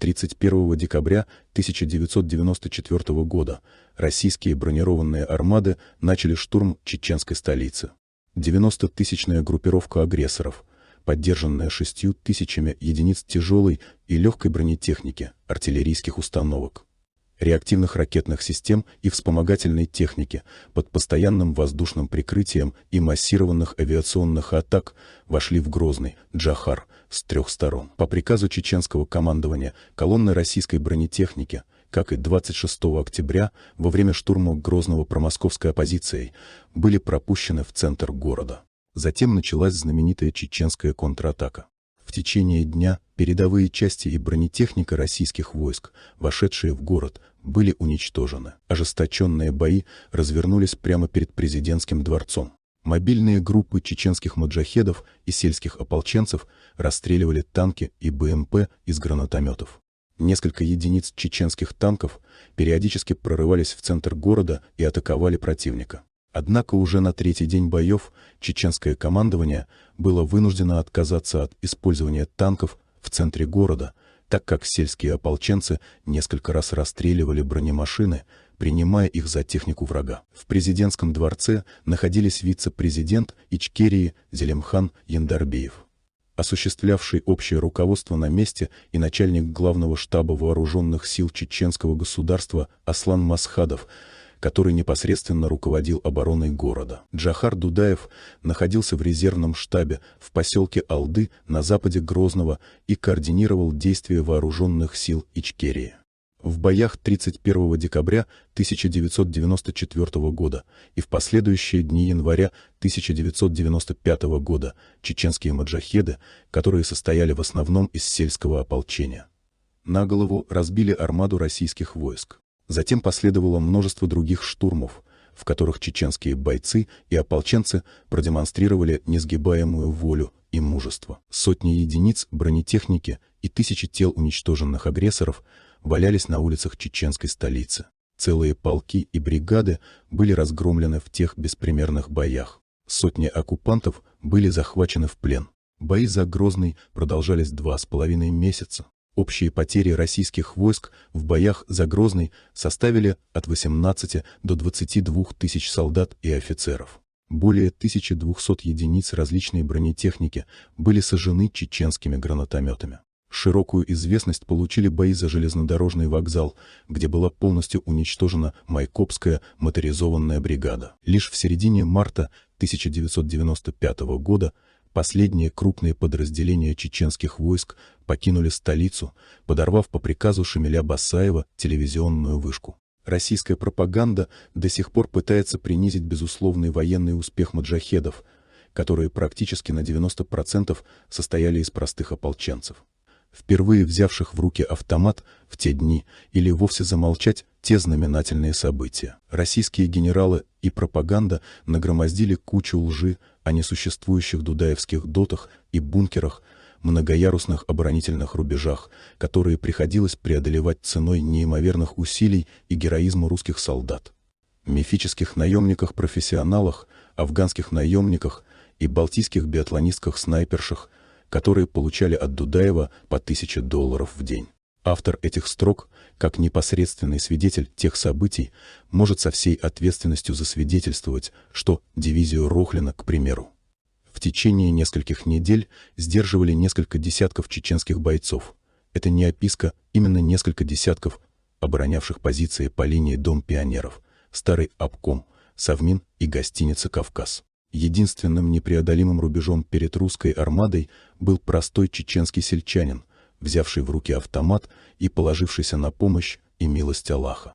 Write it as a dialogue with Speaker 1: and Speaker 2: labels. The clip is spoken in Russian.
Speaker 1: 31 декабря 1994 года российские бронированные армады начали штурм чеченской столицы. 90-тысячная группировка агрессоров, поддержанная 6 тысячами единиц тяжелой и легкой бронетехники, артиллерийских установок, реактивных ракетных систем и вспомогательной техники под постоянным воздушным прикрытием и массированных авиационных атак вошли в Грозный, Джохар с 3 сторон. По приказу чеченского командования колонны российской бронетехники, как и 26 октября во время штурма Грозного промосковской оппозицией, были пропущены в центр города. Затем началась знаменитая чеченская контратака. В течение дня передовые части и бронетехника российских войск, вошедшие в город, были уничтожены. Ожесточенные бои развернулись прямо перед президентским дворцом. Мобильные группы чеченских маджахедов и сельских ополченцев расстреливали танки и БМП из гранатометов. Несколько единиц чеченских танков периодически прорывались в центр города и атаковали противника. Однако уже на 3-й день боев чеченское командование было вынуждено отказаться от использования танков в центре города, так как сельские ополченцы несколько раз расстреливали бронемашины, принимая их за технику врага. В президентском дворце находились вице-президент Ичкерии Зелимхан Яндарбиев, осуществлявший общее руководство на месте, и начальник главного штаба вооруженных сил чеченского государства Аслан Масхадов, который непосредственно руководил обороной города. Джохар Дудаев находился в резервном штабе в поселке Алды на западе Грозного и координировал действия вооруженных сил Ичкерии. В боях 31 декабря 1994 года и в последующие дни января 1995 года чеченские маджахеды, которые состояли в основном из сельского ополчения, на голову разбили армаду российских войск. Затем последовало множество других штурмов, в которых чеченские бойцы и ополченцы продемонстрировали несгибаемую волю и мужество. Сотни единиц бронетехники и тысячи тел уничтоженных агрессоров валялись на улицах чеченской столицы. Целые полки и бригады были разгромлены в тех беспримерных боях. Сотни оккупантов были захвачены в плен. Бои за Грозный продолжались 2,5 месяца. Общие потери российских войск в боях за Грозный составили от 18 до 22 тысяч солдат и офицеров. Более 1200 единиц различной бронетехники были сожжены чеченскими гранатометами. Широкую известность получили бои за железнодорожный вокзал, где была полностью уничтожена Майкопская моторизованная бригада. Лишь в середине марта 1995 года последние крупные подразделения чеченских войск покинули столицу, подорвав по приказу Шамиля Басаева телевизионную вышку. Российская пропаганда до сих пор пытается принизить безусловный военный успех маджахедов, которые практически на 90% состояли из простых ополченцев, впервые взявших в руки автомат в те дни, или вовсе замолчать те знаменательные события. Российские генералы и пропаганда нагромоздили кучу лжи о несуществующих дудаевских дотах и бункерах, многоярусных оборонительных рубежах, которые приходилось преодолевать ценой неимоверных усилий и героизма русских солдат, мифических наемниках-профессионалах, афганских наемниках и балтийских биатлонистках-снайпершах, которые получали от Дудаева по $1000 в день. Автор этих строк, как непосредственный свидетель тех событий, может со всей ответственностью засвидетельствовать, что дивизию Рохлина, к примеру, в течение нескольких недель сдерживали несколько десятков чеченских бойцов. Это не описка, именно несколько десятков, оборонявших позиции по линии Дом пионеров, Старый обком, Совмин и гостиница «Кавказ». Единственным непреодолимым рубежом перед русской армадой был простой чеченский сельчанин, взявший в руки автомат и положившийся на помощь и милость Аллаха.